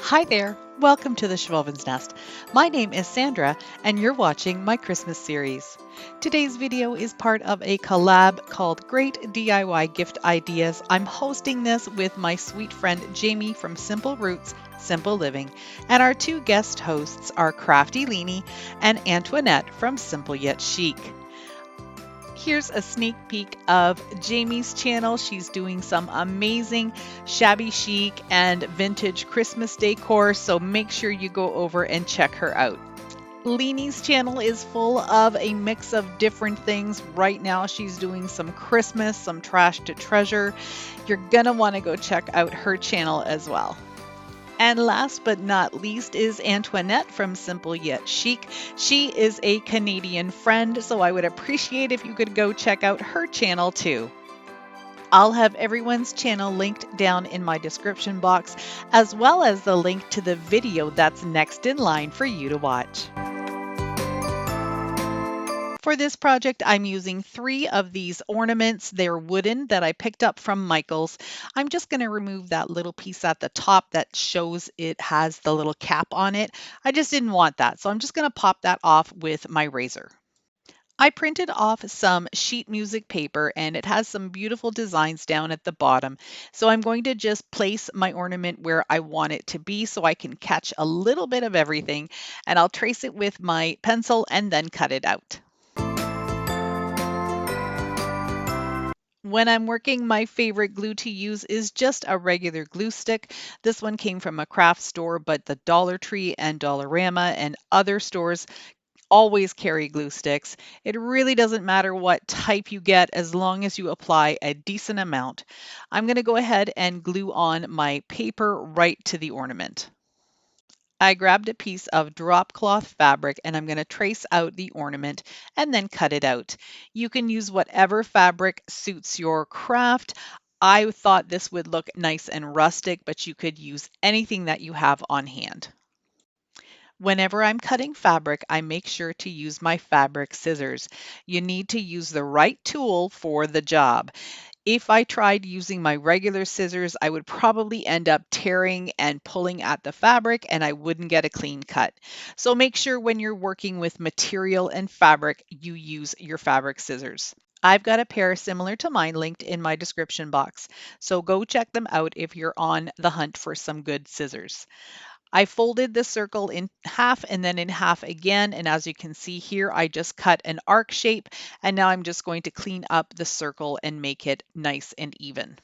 Hi there, welcome to the Schwoven's Nest. My name is Sandra and you're watching my Christmas series. Today's video is part of a collab called Great DIY Gift Ideas. I'm hosting this with my sweet friend Jamie from Simple Roots, Simple Living, and our two guest hosts are Crafty Leanie and Antoinette from Simple Yet Chic. Here's a sneak peek of Jamie's channel. She's doing some amazing shabby chic and vintage Christmas decor, so make sure you go over and check her out. Leanie's channel is full of a mix of different things. Right now she's doing some Christmas, some trash to treasure. You're gonna want to go check out her channel as well. And last but not least is Antoinette from Simple Yet Chic. She is a Canadian friend, so I would appreciate if you could go check out her channel too. I'll have everyone's channel linked down in my description box, as well as the link to the video that's next in line for you to watch. For this project, I'm using 3 of these ornaments. They're wooden that I picked up from Michael's. I'm just going to remove that little piece at the top that shows it has the little cap on it. I just didn't want that, so I'm just going to pop that off with my razor. I printed off some sheet music paper and it has some beautiful designs down at the bottom. So I'm going to just place my ornament where I want it to be so I can catch a little bit of everything, and I'll trace it with my pencil and then cut it out. When I'm working, my favorite glue to use is just a regular glue stick. This one came from a craft store, but the Dollar Tree and Dollarama and other stores always carry glue sticks. It really doesn't matter what type you get as long as you apply a decent amount. I'm going to go ahead and glue on my paper right to the ornament. I grabbed a piece of drop cloth fabric and I'm going to trace out the ornament and then cut it out. You can use whatever fabric suits your craft. I thought this would look nice and rustic, but you could use anything that you have on hand. Whenever I'm cutting fabric, I make sure to use my fabric scissors. You need to use the right tool for the job. If I tried using my regular scissors, I would probably end up tearing and pulling at the fabric and I wouldn't get a clean cut. So make sure when you're working with material and fabric, you use your fabric scissors. I've got a pair similar to mine linked in my description box, so go check them out if you're on the hunt for some good scissors. I folded the circle in half and then in half again, and as you can see here, I just cut an arc shape, and now I'm just going to clean up the circle and make it nice and even.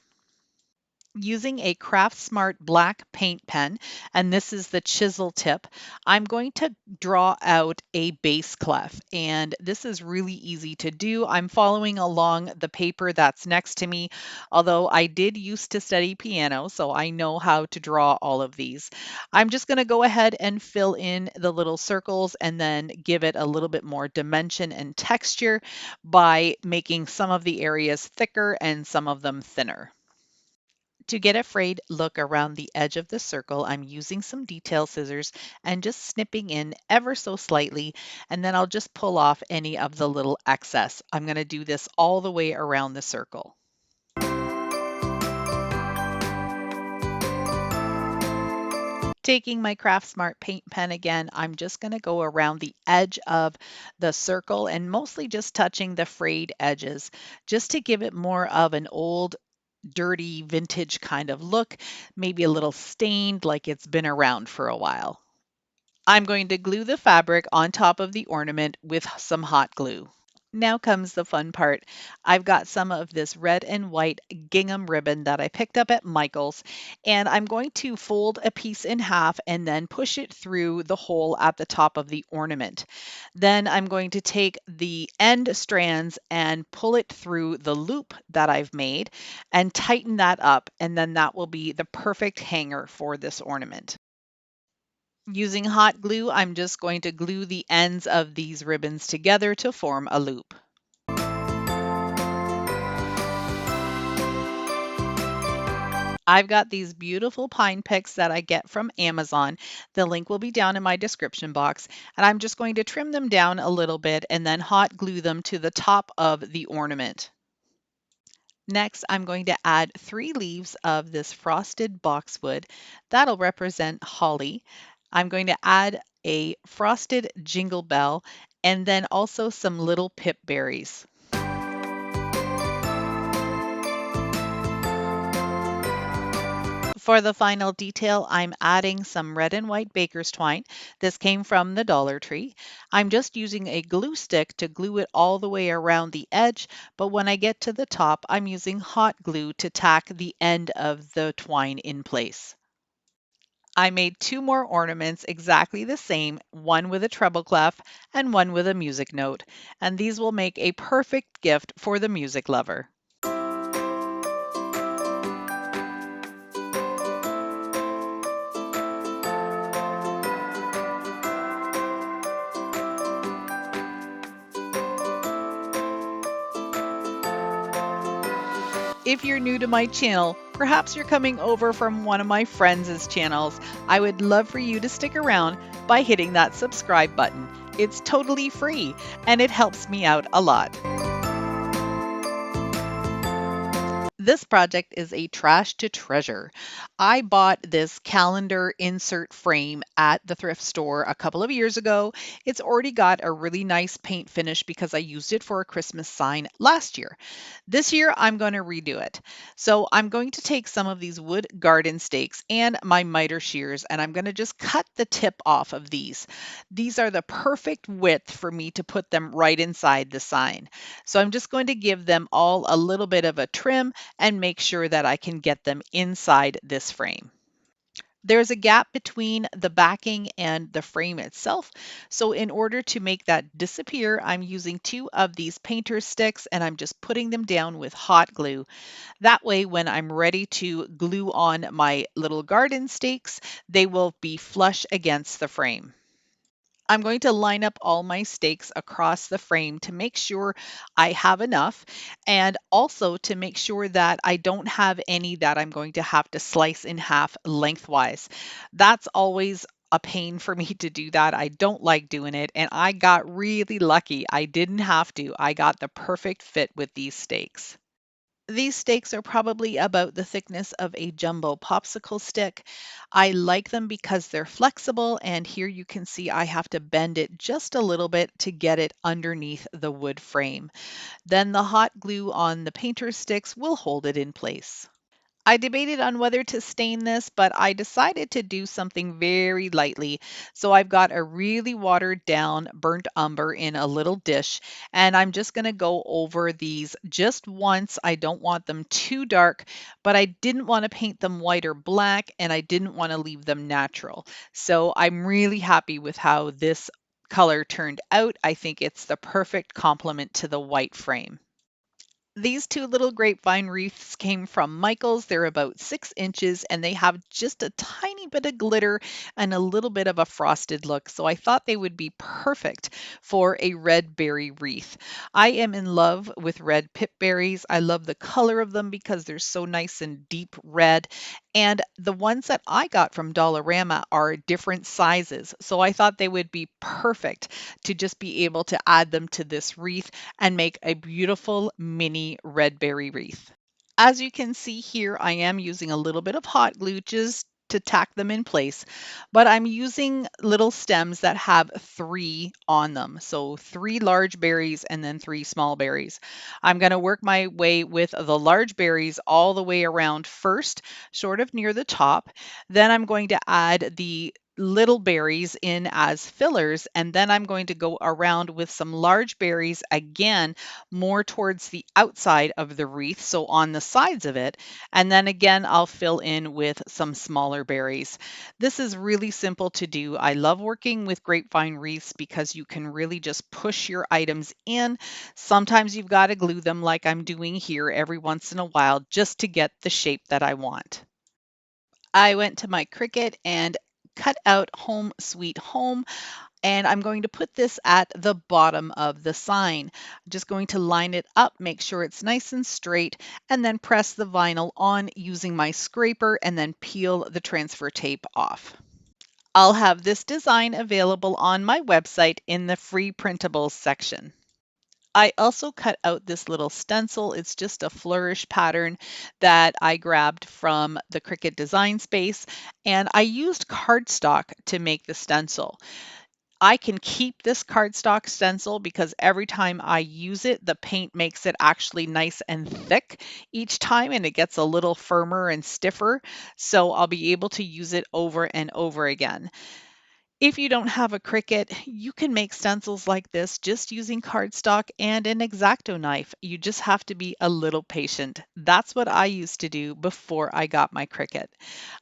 Using a Craft Smart black paint pen, and this is the chisel tip, I'm going to draw out a base clef, and this is really easy to do. I'm following along the paper that's next to me, although I did used to study piano, so I know how to draw all of these. I'm just going to go ahead and fill in the little circles and then give it a little bit more dimension and texture by making some of the areas thicker and some of them thinner. To get a frayed look around the edge of the circle, I'm using some detail scissors and just snipping in ever so slightly, and then I'll just pull off any of the little excess. I'm going to do this all the way around the circle. Taking my Craft Smart paint pen again, I'm just going to go around the edge of the circle and mostly just touching the frayed edges just to give it more of an old dirty vintage kind of look, maybe a little stained like it's been around for a while. I'm going to glue the fabric on top of the ornament with some hot glue. Now comes the fun part. I've got some of this red and white gingham ribbon that I picked up at Michael's, and I'm going to fold a piece in half and then push it through the hole at the top of the ornament. Then I'm going to take the end strands and pull it through the loop that I've made and tighten that up, and then that will be the perfect hanger for this ornament. Using hot glue, I'm just going to glue the ends of these ribbons together to form a loop. I've got these beautiful pine picks that I get from Amazon. The link will be down in my description box, and I'm just going to trim them down a little bit and then hot glue them to the top of the ornament. Next, I'm going to add 3 leaves of this frosted boxwood. That'll represent holly. I'm going to add a frosted jingle bell and then also some little pip berries. For the final detail, I'm adding some red and white baker's twine. This came from the Dollar Tree. I'm just using a glue stick to glue it all the way around the edge, but when I get to the top, I'm using hot glue to tack the end of the twine in place. I made 2 more ornaments exactly the same, one with a treble clef and one with a music note, and these will make a perfect gift for the music lover. If you're new to my channel, perhaps you're coming over from one of my friends' channels, I would love for you to stick around by hitting that subscribe button. It's totally free and it helps me out a lot. This project is a trash to treasure. I bought this calendar insert frame at the thrift store a couple of years ago. It's already got a really nice paint finish because I used it for a Christmas sign last year. This year, I'm going to redo it. So I'm going to take some of these wood garden stakes and my miter shears, and I'm going to just cut the tip off of these. These are the perfect width for me to put them right inside the sign. So I'm just going to give them all a little bit of a trim and make sure that I can get them inside this frame. There's a gap between the backing and the frame itself. So in order to make that disappear, I'm using 2 of these painter sticks and I'm just putting them down with hot glue. That way, when I'm ready to glue on my little garden stakes, they will be flush against the frame. I'm going to line up all my stakes across the frame to make sure I have enough, and also to make sure that I don't have any that I'm going to have to slice in half lengthwise. That's always a pain for me to do that. I don't like doing it, and I got really lucky. I didn't have to. I got the perfect fit with these stakes. These stakes are probably about the thickness of a jumbo popsicle stick. I like them because they're flexible, and here you can see I have to bend it just a little bit to get it underneath the wood frame. Then the hot glue on the painter sticks will hold it in place. I debated on whether to stain this, but I decided to do something very lightly. So I've got a really watered down burnt umber in a little dish, and I'm just going to go over these just once. I don't want them too dark, but I didn't want to paint them white or black, and I didn't want to leave them natural. So I'm really happy with how this color turned out. I think it's the perfect complement to the white frame. These 2 little grapevine wreaths came from Michael's. They're about 6 inches and they have just a tiny bit of glitter and a little bit of a frosted look. So I thought they would be perfect for a red berry wreath. I am in love with red pip berries. I love the color of them because they're so nice and deep red. And the ones that I got from Dollarama are different sizes. So I thought they would be perfect to just be able to add them to this wreath and make a beautiful mini red berry wreath. As you can see here, I am using a little bit of hot glue just to tack them in place, but I'm using little stems that have 3 on them. So 3 large berries and then 3 small berries. I'm going to work my way with the large berries all the way around first, sort of near the top. Then I'm going to add the little berries in as fillers, and then I'm going to go around with some large berries again more towards the outside of the wreath, so on the sides of it, and then again I'll fill in with some smaller berries. This is really simple to do. I love working with grapevine wreaths because you can really just push your items in. Sometimes you've got to glue them like I'm doing here every once in a while just to get the shape that I want. I went to my Cricut and cut out Home Sweet Home, and I'm going to put this at the bottom of the sign. I'm just going to line it up, make sure it's nice and straight, and then press the vinyl on using my scraper and then peel the transfer tape off. I'll have this design available on my website in the free printables section. I also cut out this little stencil. It's just a flourish pattern that I grabbed from the Cricut Design Space, and I used cardstock to make the stencil. I can keep this cardstock stencil because every time I use it, the paint makes it actually nice and thick each time, and it gets a little firmer and stiffer. So I'll be able to use it over and over again. If you don't have a Cricut, you can make stencils like this just using cardstock and an X-Acto knife. You just have to be a little patient. That's what I used to do before I got my Cricut.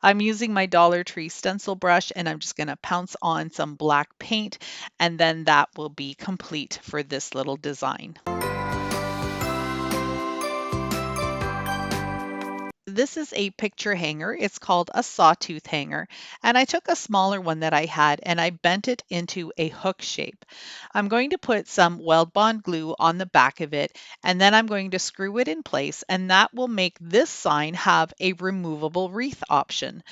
I'm using my Dollar Tree stencil brush, and I'm just going to pounce on some black paint, and then that will be complete for this little design. This is a picture hanger. It's called a sawtooth hanger. And I took a smaller one that I had and I bent it into a hook shape. I'm going to put some Weldbond glue on the back of it, and then I'm going to screw it in place, and that will make this sign have a removable wreath option.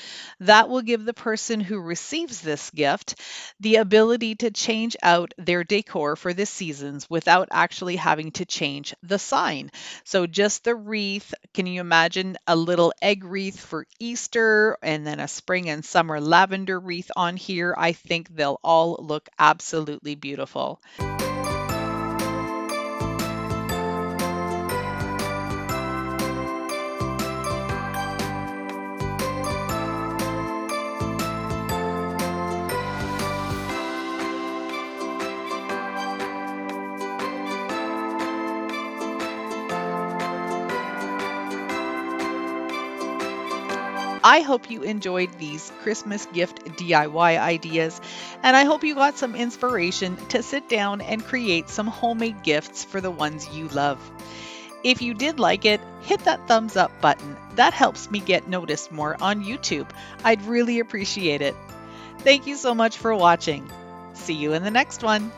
That will give the person who receives this gift the ability to change out their decor for the seasons without actually having to change the sign. So just the wreath. Can you imagine a little egg wreath for Easter and then a spring and summer lavender wreath on here? I think they'll all look absolutely beautiful. I hope you enjoyed these Christmas gift DIY ideas, and I hope you got some inspiration to sit down and create some homemade gifts for the ones you love. If you did like it, hit that thumbs up button. That helps me get noticed more on YouTube. I'd really appreciate it. Thank you so much for watching. See you in the next one.